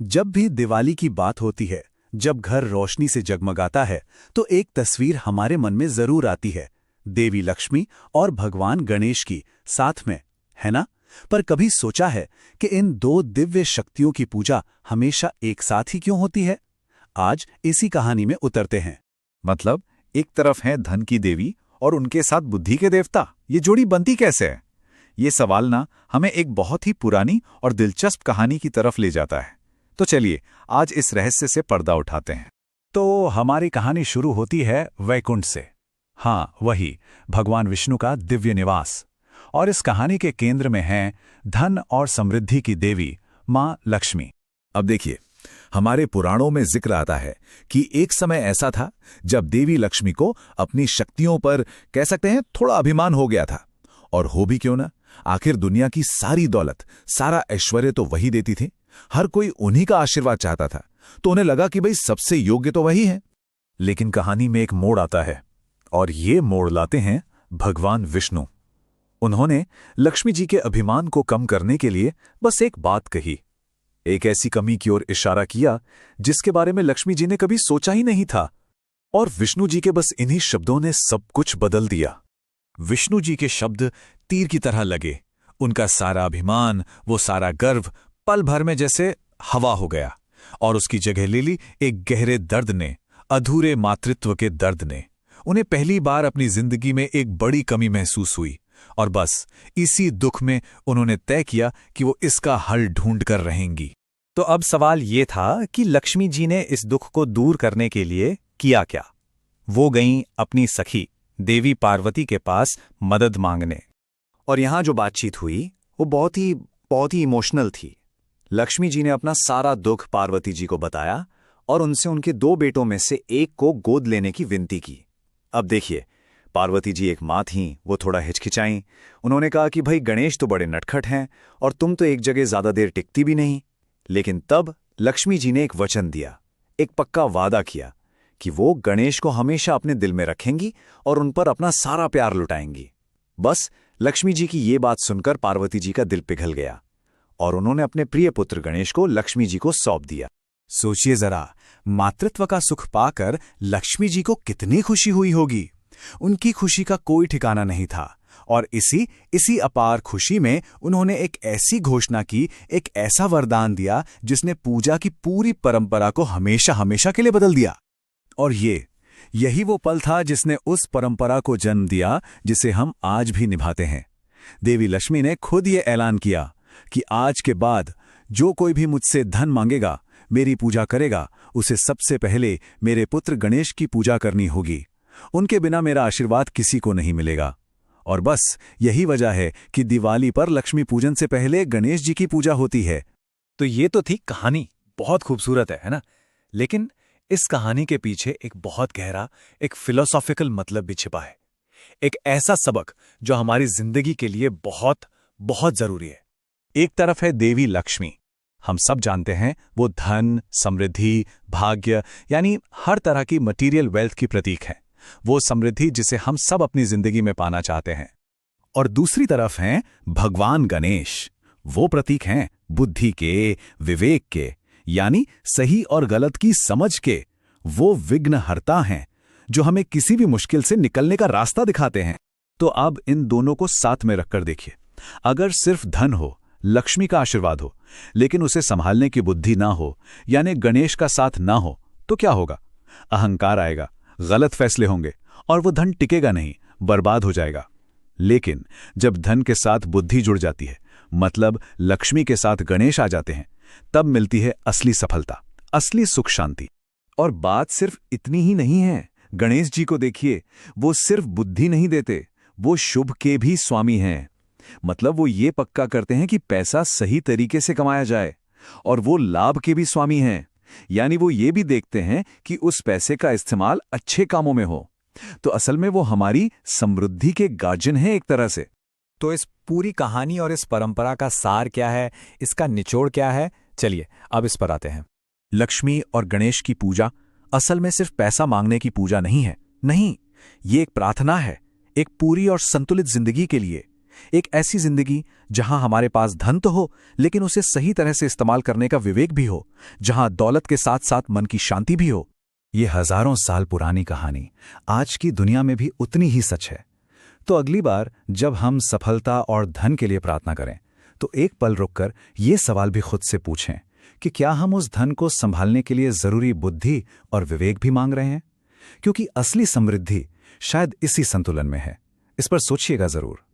जब भी दिवाली की बात होती है, जब घर रोशनी से जगमगाता है, तो एक तस्वीर हमारे मन में जरूर आती है, देवी लक्ष्मी और भगवान गणेश की साथ में, है ना? पर कभी सोचा है कि इन दो दिव्य शक्तियों की पूजा हमेशा एक साथ ही क्यों होती है? आज इसी कहानी में उतरते हैं। मतलब एक तरफ है धन की देवी और उनके साथ बुद्धि के देवता। ये जोड़ी बनती कैसे है? ये सवाल ना हमें एक बहुत ही पुरानी और दिलचस्प कहानी की तरफ ले जाता है। तो चलिए आज इस रहस्य से पर्दा उठाते हैं। तो हमारी कहानी शुरू होती है वैकुंठ से। हाँ, वही भगवान विष्णु का दिव्य निवास। और इस कहानी के केंद्र में है धन और समृद्धि की देवी माँ लक्ष्मी। अब देखिए, हमारे पुराणों में जिक्र आता है कि एक समय ऐसा था जब देवी लक्ष्मी को अपनी शक्तियों पर कह सकते हैं थोड़ा अभिमान हो गया था। और हो भी क्यों ना, आखिर दुनिया की सारी दौलत, सारा ऐश्वर्य तो वही देती थी। हर कोई उन्हीं का आशीर्वाद चाहता था। तो उन्हें लगा कि भाई सबसे योग्य तो वही है। लेकिन कहानी में एक मोड़ आता है, और ये मोड़ लाते हैं भगवान विष्णु। उन्होंने लक्ष्मी जी के अभिमान को कम करने के लिए बस एक बात कही, एक ऐसी कमी की ओर इशारा किया जिसके बारे में लक्ष्मी जी ने कभी सोचा ही नहीं था। और विष्णु जी के बस इन्हीं शब्दों ने सब कुछ बदल दिया। विष्णु जी के शब्द तीर की तरह लगे। उनका सारा अभिमान, वो सारा गर्व पल भर में जैसे हवा हो गया, और उसकी जगह ले ली एक गहरे दर्द ने, अधूरे मातृत्व के दर्द ने। उन्हें पहली बार अपनी जिंदगी में एक बड़ी कमी महसूस हुई, और बस इसी दुख में उन्होंने तय किया कि वो इसका हल ढूंढ कर रहेंगी। तो अब सवाल ये था कि लक्ष्मी जी ने इस दुख को दूर करने के लिए किया क्या? वो गईं अपनी सखी देवी पार्वती के पास मदद मांगने। और यहां जो बातचीत हुई वो बहुत ही इमोशनल थी। लक्ष्मी जी ने अपना सारा दुख पार्वती जी को बताया और उनसे उनके 2 बेटों में से एक को गोद लेने की विनती की। अब देखिए, पार्वती जी एक माँ थीं, वो थोड़ा हिचकिचाईं। उन्होंने कहा कि भाई गणेश तो बड़े नटखट हैं और तुम तो एक जगह ज्यादा देर टिकती भी नहीं। लेकिन तब लक्ष्मी जी ने एक वचन दिया, एक पक्का वादा किया कि वो गणेश को हमेशा अपने दिल में रखेंगी और उन पर अपना सारा प्यार लुटाएंगी। बस लक्ष्मी जी की ये बात सुनकर पार्वती जी का दिल पिघल गया और उन्होंने अपने प्रिय पुत्र गणेश को लक्ष्मी जी को सौंप दिया। सोचिए जरा, मातृत्व का सुख पाकर लक्ष्मी जी को कितनी खुशी हुई होगी। उनकी खुशी का कोई ठिकाना नहीं था, और इसी अपार खुशी में उन्होंने एक ऐसी घोषणा की, एक ऐसा वरदान दिया जिसने पूजा की पूरी परंपरा को हमेशा हमेशा के लिए बदल दिया। और यही वो पल था जिसने उस परंपरा को जन्म दिया जिसे हम आज भी निभाते हैं। देवी लक्ष्मी ने खुद ये ऐलान किया कि आज के बाद जो कोई भी मुझसे धन मांगेगा, मेरी पूजा करेगा, उसे सबसे पहले मेरे पुत्र गणेश की पूजा करनी होगी। उनके बिना मेरा आशीर्वाद किसी को नहीं मिलेगा। और बस यही वजह है कि दिवाली पर लक्ष्मी पूजन से पहले गणेश जी की पूजा होती है। तो ये तो थी कहानी, बहुत खूबसूरत है ना? लेकिन इस कहानी के पीछे एक बहुत गहरा, एक फिलोसॉफिकल मतलब भी छिपा है। एक ऐसा सबक जो हमारी जिंदगी के लिए बहुत बहुत जरूरी है। एक तरफ है देवी लक्ष्मी, हम सब जानते हैं वो धन, समृद्धि, भाग्य यानी हर तरह की मटीरियल वेल्थ की प्रतीक है। वो समृद्धि जिसे हम सब अपनी जिंदगी में पाना चाहते हैं। और दूसरी तरफ हैं भगवान गणेश। वो प्रतीक हैं बुद्धि के, विवेक के, यानी सही और गलत की समझ के। वो विघ्नहर्ता हैं जो हमें किसी भी मुश्किल से निकलने का रास्ता दिखाते हैं। तो अब इन दोनों को साथ में रखकर देखिए, अगर सिर्फ धन हो, लक्ष्मी का आशीर्वाद हो, लेकिन उसे संभालने की बुद्धि ना हो, यानी गणेश का साथ ना हो, तो क्या होगा? अहंकार आएगा, गलत फैसले होंगे, और वो धन टिकेगा नहीं, बर्बाद हो जाएगा। लेकिन जब धन के साथ बुद्धि जुड़ जाती है, मतलब लक्ष्मी के साथ गणेश आ जाते हैं, तब मिलती है असली सफलता, असली सुख शांति। और बात सिर्फ इतनी ही नहीं है। गणेश जी को देखिए, वो सिर्फ बुद्धि नहीं देते, वो शुभ के भी स्वामी हैं। मतलब वो ये पक्का करते हैं कि पैसा सही तरीके से कमाया जाए, और वो लाभ के भी स्वामी हैं, यानी वो ये भी देखते हैं कि उस पैसे का इस्तेमाल अच्छे कामों में हो। तो असल में वो हमारी समृद्धि के गार्जियन हैं एक तरह से। तो इस पूरी कहानी और इस परंपरा का सार क्या है, इसका निचोड़ क्या है? चलिए अब इस पर आते हैं। लक्ष्मी और गणेश की पूजा असल में सिर्फ पैसा मांगने की पूजा नहीं है। नहीं, ये एक प्रार्थना है, एक पूरी और संतुलित जिंदगी के लिए, एक ऐसी जिंदगी जहां हमारे पास धन तो हो, लेकिन उसे सही तरह से इस्तेमाल करने का विवेक भी हो, जहां दौलत के साथ साथ मन की शांति भी हो। ये हजारों साल पुरानी कहानी आज की दुनिया में भी उतनी ही सच है। तो अगली बार जब हम सफलता और धन के लिए प्रार्थना करें, तो एक पल रुककर ये सवाल भी खुद से पूछें कि क्या हम उस धन को संभालने के लिए जरूरी बुद्धि और विवेक भी मांग रहे हैं? क्योंकि असली समृद्धि शायद इसी संतुलन में है। इस पर सोचिएगा जरूर।